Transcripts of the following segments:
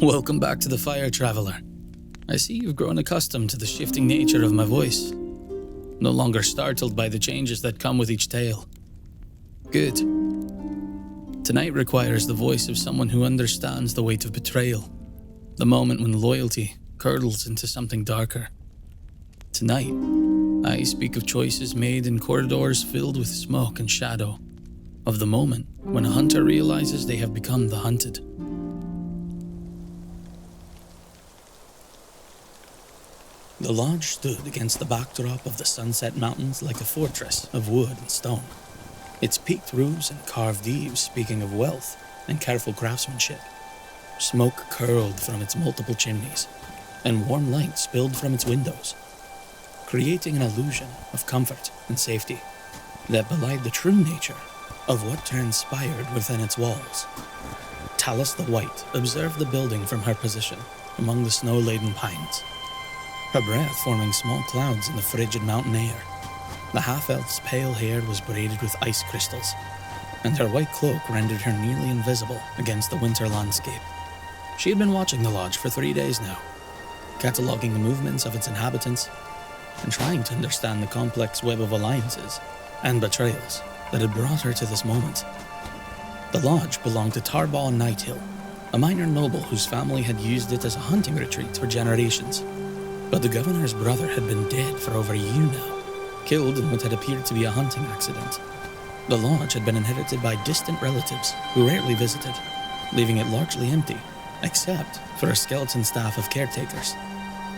Welcome back to the Fire Traveler. I see you've grown accustomed to the shifting nature of my voice. No longer startled by the changes that come with each tale. Good. Tonight requires the voice of someone who understands the weight of betrayal, the moment when loyalty curdles into something darker. Tonight, I speak of choices made in corridors filled with smoke and shadow, of the moment when a hunter realizes they have become the hunted. The lodge stood against the backdrop of the Sunset Mountains like a fortress of wood and stone, its peaked roofs and carved eaves speaking of wealth and careful craftsmanship. Smoke curled from its multiple chimneys, and warm light spilled from its windows, creating an illusion of comfort and safety that belied the true nature of what transpired within its walls. Talis the White observed the building from her position among the snow-laden pines, her breath forming small clouds in the frigid mountain air. The half-elf's pale hair was braided with ice crystals, and her white cloak rendered her nearly invisible against the winter landscape. She had been watching the lodge for 3 days now, cataloging the movements of its inhabitants, and trying to understand the complex web of alliances and betrayals that had brought her to this moment. The lodge belonged to Tarball Nighthill, a minor noble whose family had used it as a hunting retreat for generations. But the governor's brother had been dead for over a year now, killed in what had appeared to be a hunting accident. The lodge had been inherited by distant relatives who rarely visited, leaving it largely empty, except for a skeleton staff of caretakers,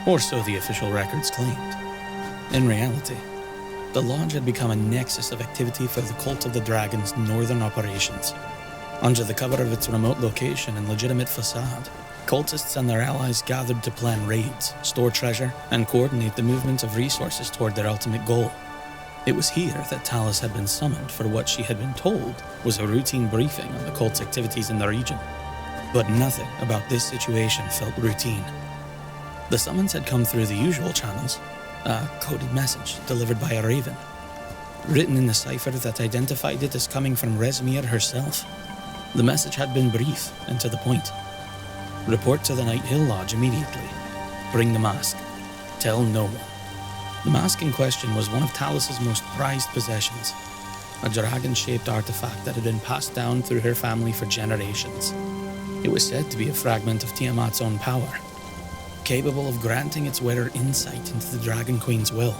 or so the official records claimed. In reality, the lodge had become a nexus of activity for the Cult of the Dragon's northern operations. Under the cover of its remote location and legitimate facade, cultists and their allies gathered to plan raids, store treasure, and coordinate the movement of resources toward their ultimate goal. It was here that Talis had been summoned for what she had been told was a routine briefing on the cult's activities in the region. But nothing about this situation felt routine. The summons had come through the usual channels, a coded message delivered by a raven, written in a cipher that identified it as coming from Rezmir herself. The message had been brief and to the point. Report to the Night Hill Lodge immediately. Bring the mask. Tell no one. The mask in question was one of Talis's most prized possessions, a dragon-shaped artifact that had been passed down through her family for generations. It was said to be a fragment of Tiamat's own power, capable of granting its wearer insight into the Dragon Queen's will.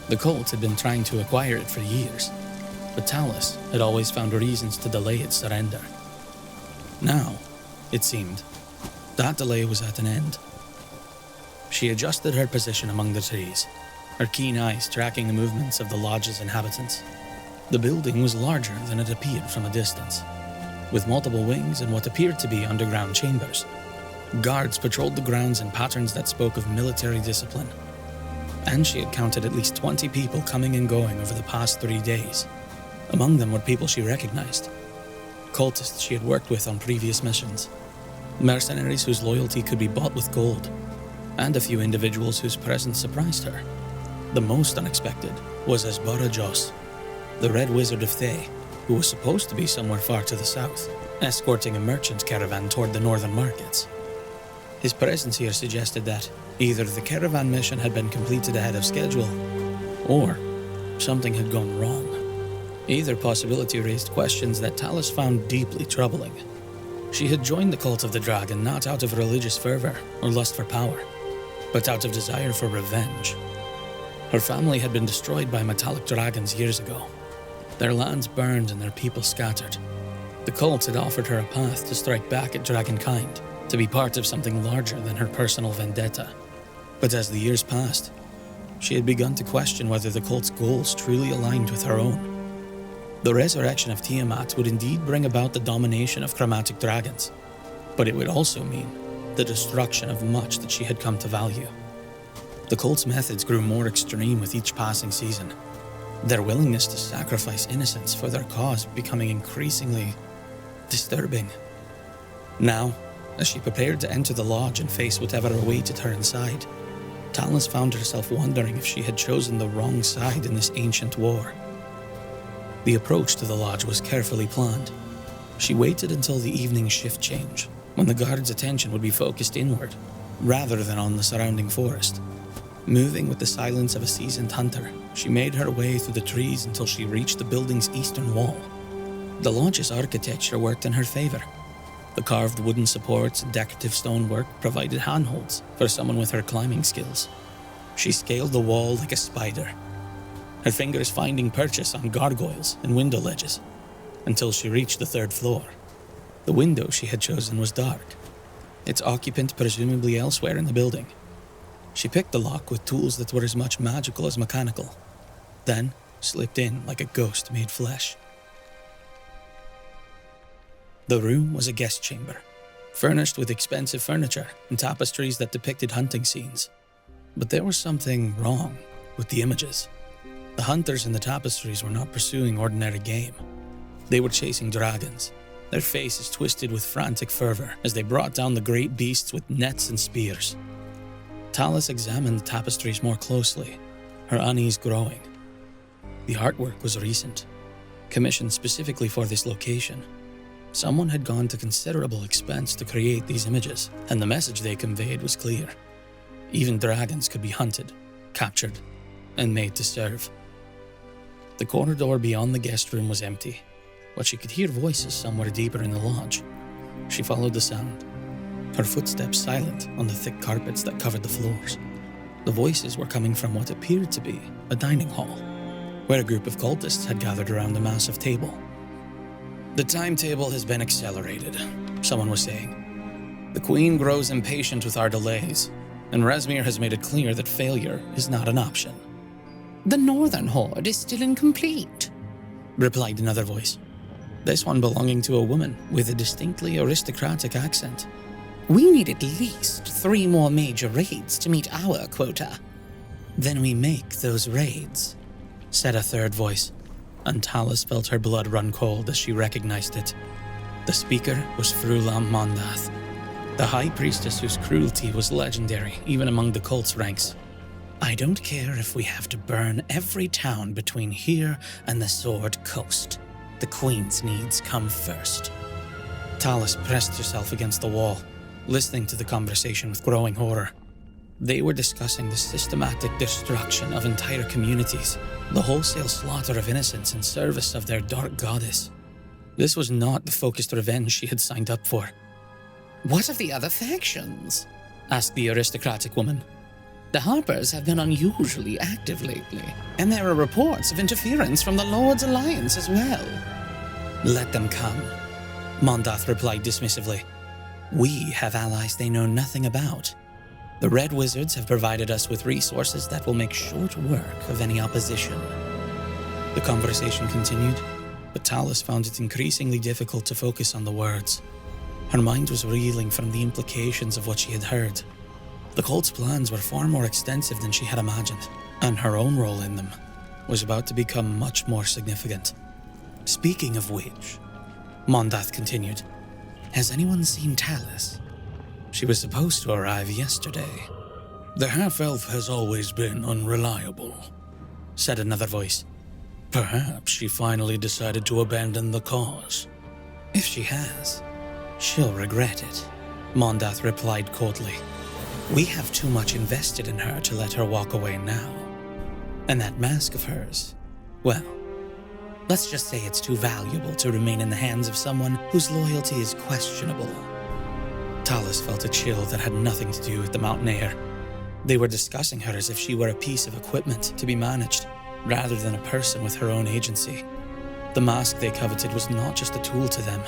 The cult had been trying to acquire it for years, but Talis had always found reasons to delay its surrender. Now, it seemed, that delay was at an end. She adjusted her position among the trees, her keen eyes tracking the movements of the lodge's inhabitants. The building was larger than it appeared from a distance, with multiple wings and what appeared to be underground chambers. Guards patrolled the grounds in patterns that spoke of military discipline, and she had counted at least 20 people coming and going over the past 3 days. Among them were people she recognized, cultists she had worked with on previous missions, mercenaries whose loyalty could be bought with gold, and a few individuals whose presence surprised her. The most unexpected was Asbara Jos, the Red Wizard of Thay, who was supposed to be somewhere far to the south, escorting a merchant caravan toward the northern markets. His presence here suggested that either the caravan mission had been completed ahead of schedule, or something had gone wrong. Either possibility raised questions that Talis found deeply troubling. She had joined the Cult of the Dragon not out of religious fervor or lust for power, but out of desire for revenge. Her family had been destroyed by metallic dragons years ago, their lands burned and their people scattered. The cult had offered her a path to strike back at dragonkind, to be part of something larger than her personal vendetta. But as the years passed, she had begun to question whether the cult's goals truly aligned with her own. The resurrection of Tiamat would indeed bring about the domination of chromatic dragons, but it would also mean the destruction of much that she had come to value. The cult's methods grew more extreme with each passing season, their willingness to sacrifice innocents for their cause becoming increasingly disturbing. Now, as she prepared to enter the lodge and face whatever awaited her inside, Talis found herself wondering if she had chosen the wrong side in this ancient war. The approach to the lodge was carefully planned. She waited until the evening shift change, when the guard's attention would be focused inward, rather than on the surrounding forest. Moving with the silence of a seasoned hunter, she made her way through the trees until she reached the building's eastern wall. The lodge's architecture worked in her favor. The carved wooden supports and decorative stonework provided handholds for someone with her climbing skills. She scaled the wall like a spider, her fingers finding purchase on gargoyles and window ledges, until she reached the third floor. The window she had chosen was dark, its occupant presumably elsewhere in the building. She picked the lock with tools that were as much magical as mechanical, then slipped in like a ghost made flesh. The room was a guest chamber, furnished with expensive furniture and tapestries that depicted hunting scenes. But there was something wrong with the images. The hunters in the tapestries were not pursuing ordinary game. They were chasing dragons, their faces twisted with frantic fervor as they brought down the great beasts with nets and spears. Talis examined the tapestries more closely, her unease growing. The artwork was recent, commissioned specifically for this location. Someone had gone to considerable expense to create these images, and the message they conveyed was clear. Even dragons could be hunted, captured, and made to serve. The corridor beyond the guest room was empty, but she could hear voices somewhere deeper in the lodge. She followed the sound, her footsteps silent on the thick carpets that covered the floors. The voices were coming from what appeared to be a dining hall, where a group of cultists had gathered around a massive table. "The timetable has been accelerated," someone was saying. "The Queen grows impatient with our delays, and Rezmir has made it clear that failure is not an option." "The Northern Horde is still incomplete," replied another voice, this one belonging to a woman with a distinctly aristocratic accent. "We need at least 3 more major raids to meet our quota." "Then we make those raids," said a third voice, and Talis felt her blood run cold as she recognized it. The speaker was Frulam Mondath, the high priestess whose cruelty was legendary even among the cult's ranks. "I don't care if we have to burn every town between here and the Sword Coast. The Queen's needs come first." Talis pressed herself against the wall, listening to the conversation with growing horror. They were discussing the systematic destruction of entire communities, the wholesale slaughter of innocents in service of their dark goddess. This was not the focused revenge she had signed up for. "What of the other factions?" asked the aristocratic woman. "The Harpers have been unusually active lately, and there are reports of interference from the Lord's Alliance as well." "Let them come," Mondath replied dismissively. "We have allies they know nothing about. The Red Wizards have provided us with resources that will make short work of any opposition." The conversation continued, but Talis found it increasingly difficult to focus on the words. Her mind was reeling from the implications of what she had heard. The cult's plans were far more extensive than she had imagined, and her own role in them was about to become much more significant. "Speaking of which," Mondath continued, "has anyone seen Talis? She was supposed to arrive yesterday." "The half-elf has always been unreliable," said another voice. "Perhaps she finally decided to abandon the cause." "If she has, she'll regret it," Mondath replied coldly. "We have too much invested in her to let her walk away now. And that mask of hers, well, let's just say it's too valuable to remain in the hands of someone whose loyalty is questionable." Talis felt a chill that had nothing to do with the mountain air. They were discussing her as if she were a piece of equipment to be managed, rather than a person with her own agency. The mask they coveted was not just a tool to them.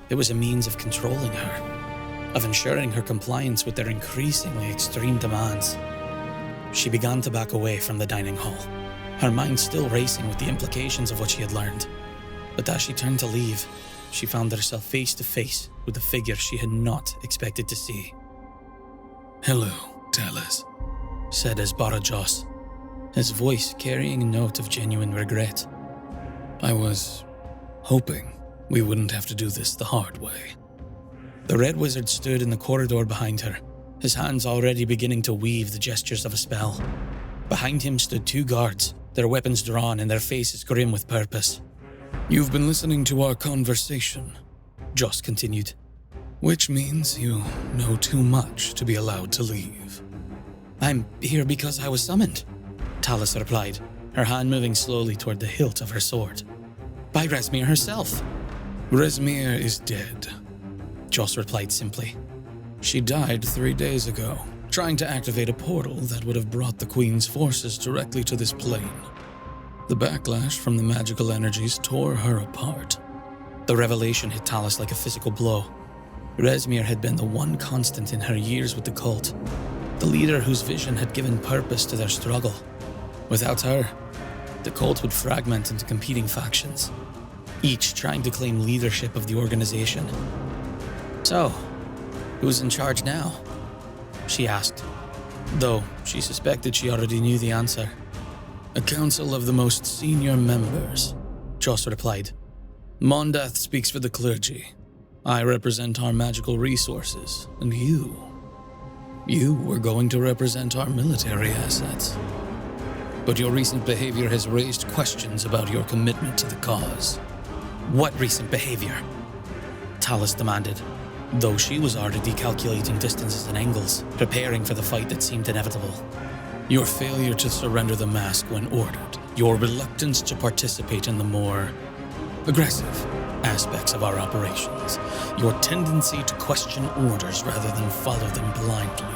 It was a means of controlling her, of ensuring her compliance with their increasingly extreme demands. She began to back away from the dining hall, her mind still racing with the implications of what she had learned. But as she turned to leave, she found herself face to face with a figure she had not expected to see. "Hello, Talis," said Esbarajos, his voice carrying a note of genuine regret. "I was hoping we wouldn't have to do this the hard way." The Red Wizard stood in the corridor behind her, his hands already beginning to weave the gestures of a spell. Behind him stood 2 guards, their weapons drawn and their faces grim with purpose. "You've been listening to our conversation," Joss continued. Which means you know too much to be allowed to leave. I'm here because I was summoned, Talis replied, her hand moving slowly toward the hilt of her sword. By Rezmir herself. Rezmir is dead, Joss replied simply. She died 3 days ago, trying to activate a portal that would have brought the Queen's forces directly to this plane. The backlash from the magical energies tore her apart. The revelation hit Talis like a physical blow. Rezmir had been the one constant in her years with the cult, the leader whose vision had given purpose to their struggle. Without her, the cult would fragment into competing factions, each trying to claim leadership of the organization. So, who's in charge now? She asked, though she suspected she already knew the answer. A council of the most senior members, Joss replied. Mondath speaks for the clergy. I represent our magical resources, and you were going to represent our military assets. But your recent behavior has raised questions about your commitment to the cause. What recent behavior? Talis demanded, though she was already calculating distances and angles, preparing for the fight that seemed inevitable. Your failure to surrender the mask when ordered, your reluctance to participate in the more aggressive aspects of our operations, your tendency to question orders rather than follow them blindly.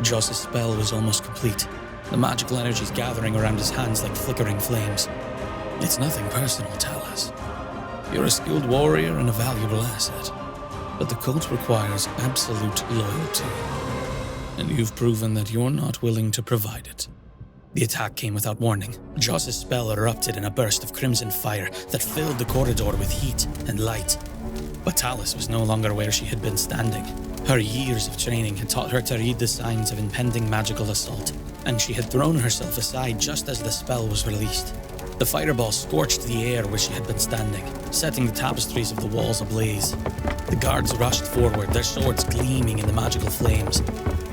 Joss's spell was almost complete, the magical energies gathering around his hands like flickering flames. It's nothing personal, Talis. You're a skilled warrior and a valuable asset, but the cult requires absolute loyalty, and you've proven that you're not willing to provide it. The attack came without warning. Joss's spell erupted in a burst of crimson fire that filled the corridor with heat and light. But Talis was no longer where she had been standing. Her years of training had taught her to read the signs of impending magical assault, and she had thrown herself aside just as the spell was released. The fireball scorched the air where she had been standing, setting the tapestries of the walls ablaze. The guards rushed forward, their swords gleaming in the magical flames.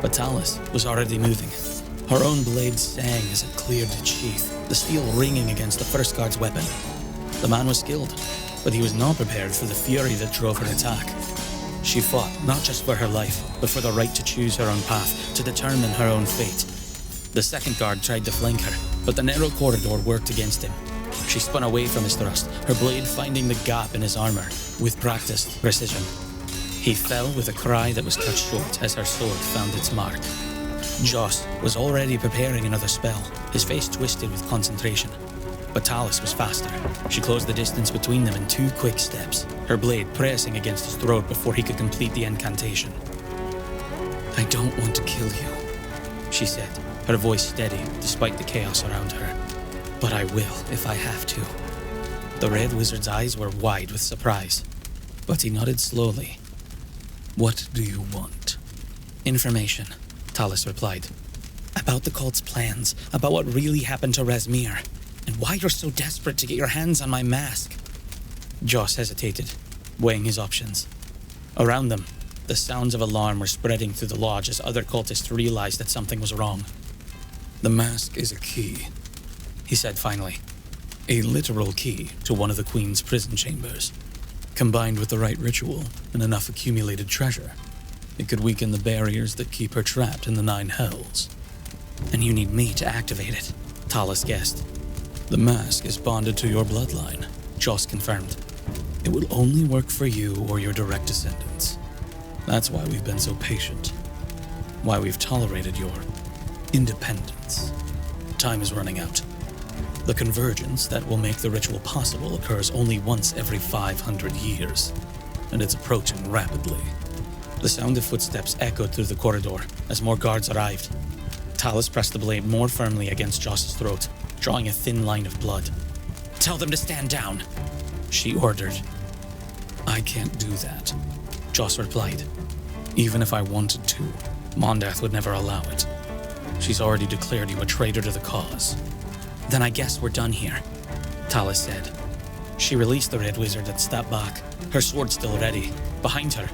But Talis was already moving. Her own blade sang as it cleared its sheath, the steel ringing against the first guard's weapon. The man was skilled, but he was not prepared for the fury that drove her attack. She fought not just for her life, but for the right to choose her own path, to determine her own fate. The second guard tried to flank her, but the narrow corridor worked against him. She spun away from his thrust, her blade finding the gap in his armor with practiced precision. He fell with a cry that was cut short as her sword found its mark. Joss was already preparing another spell, his face twisted with concentration. But Talis was faster. She closed the distance between them in 2 quick steps, her blade pressing against his throat before he could complete the incantation. I don't want to kill you, she said, her voice steady despite the chaos around her. But I will if I have to. The Red Wizard's eyes were wide with surprise, but he nodded slowly. What do you want? Information, Talis replied. About the cult's plans, about what really happened to Rezmir, and why you're so desperate to get your hands on my mask. Joss hesitated, weighing his options. Around them, the sounds of alarm were spreading through the lodge as other cultists realized that something was wrong. The mask is a key, he said finally. A literal key to one of the Queen's prison chambers. Combined with the right ritual and enough accumulated treasure, it could weaken the barriers that keep her trapped in the 9 hells. And you need me to activate it, Talis guessed. The mask is bonded to your bloodline, Joss confirmed. It will only work for you or your direct descendants. That's why we've been so patient. Why we've tolerated your independence. Time is running out. The convergence that will make the ritual possible occurs only once every 500 years, and it's approaching rapidly. The sound of footsteps echoed through the corridor as more guards arrived. Talis pressed the blade more firmly against Joss's throat, drawing a thin line of blood. Tell them to stand down, she ordered. I can't do that, Joss replied. Even if I wanted to, Mondath would never allow it. She's already declared you a traitor to the cause. Then I guess we're done here, Talis said. She released the Red Wizard and stepped back, her sword still ready. Behind her,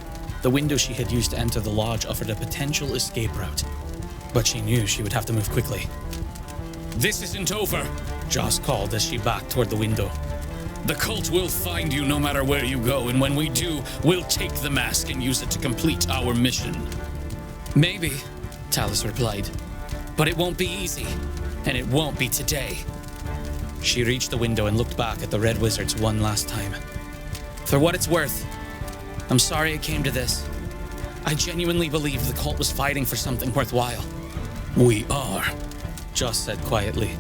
the window she had used to enter the lodge offered a potential escape route. But she knew she would have to move quickly. This isn't over, Joss called as she backed toward the window. The cult will find you no matter where you go, and when we do, we'll take the mask and use it to complete our mission. Maybe, Talis replied. But it won't be easy, and it won't be today. She reached the window and looked back at the Red Wizards one last time. For what it's worth, I'm sorry it came to this. I genuinely believed the cult was fighting for something worthwhile. We are, Joss said quietly.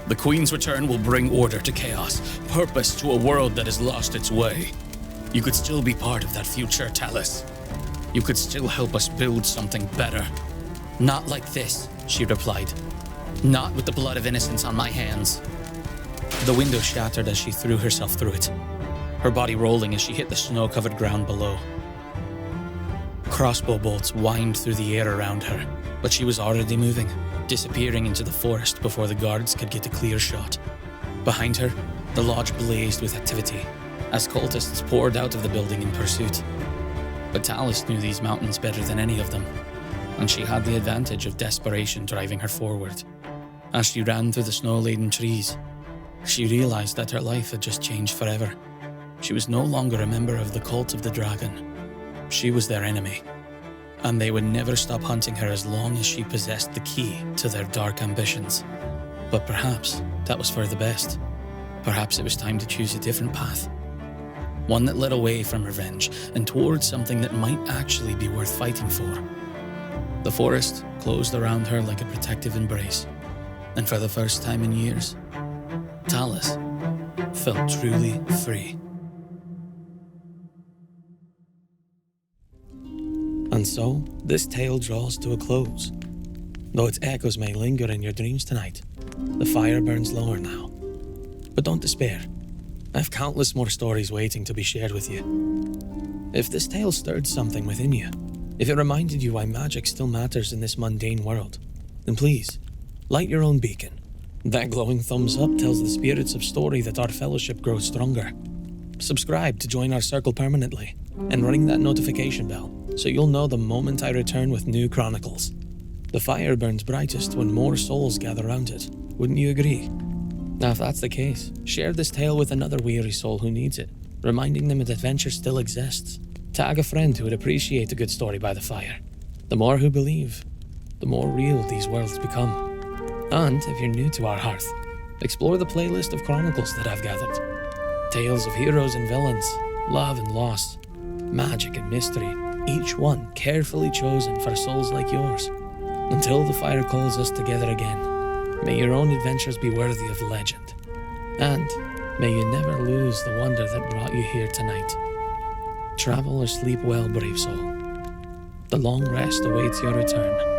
The Queen's return will bring order to chaos, purpose to a world that has lost its way. You could still be part of that future, Talis. You could still help us build something better. Not like this, she replied. Not with the blood of innocents on my hands. The window shattered as she threw herself through it, her body rolling as she hit the snow-covered ground below. Crossbow bolts whined through the air around her, but she was already moving, disappearing into the forest before the guards could get a clear shot. Behind her, the lodge blazed with activity, as cultists poured out of the building in pursuit. But Talis knew these mountains better than any of them, and she had the advantage of desperation driving her forward. As she ran through the snow-laden trees, she realized that her life had just changed forever. She was no longer a member of the Cult of the Dragon. She was their enemy, and they would never stop hunting her as long as she possessed the key to their dark ambitions. But perhaps that was for the best. Perhaps it was time to choose a different path. One that led away from revenge and towards something that might actually be worth fighting for. The forest closed around her like a protective embrace, and for the first time in years, Talis felt truly free. And so, this tale draws to a close. Though its echoes may linger in your dreams tonight, the fire burns lower now. But don't despair. I have countless more stories waiting to be shared with you. If this tale stirred something within you, if it reminded you why magic still matters in this mundane world, then please, light your own beacon. That glowing thumbs up tells the spirits of story that our fellowship grows stronger. Subscribe to join our circle permanently, and ring that notification bell so you'll know the moment I return with new chronicles. The fire burns brightest when more souls gather around it, wouldn't you agree? Now if that's the case, share this tale with another weary soul who needs it, reminding them that adventure still exists. Tag a friend who would appreciate a good story by the fire. The more who believe, the more real these worlds become. And if you're new to our hearth, explore the playlist of chronicles that I've gathered. Tales of heroes and villains, love and loss, magic and mystery, each one carefully chosen for souls like yours. Until the fire calls us together again, may your own adventures be worthy of legend. And may you never lose the wonder that brought you here tonight. Travel or sleep well, brave soul. The long rest awaits your return.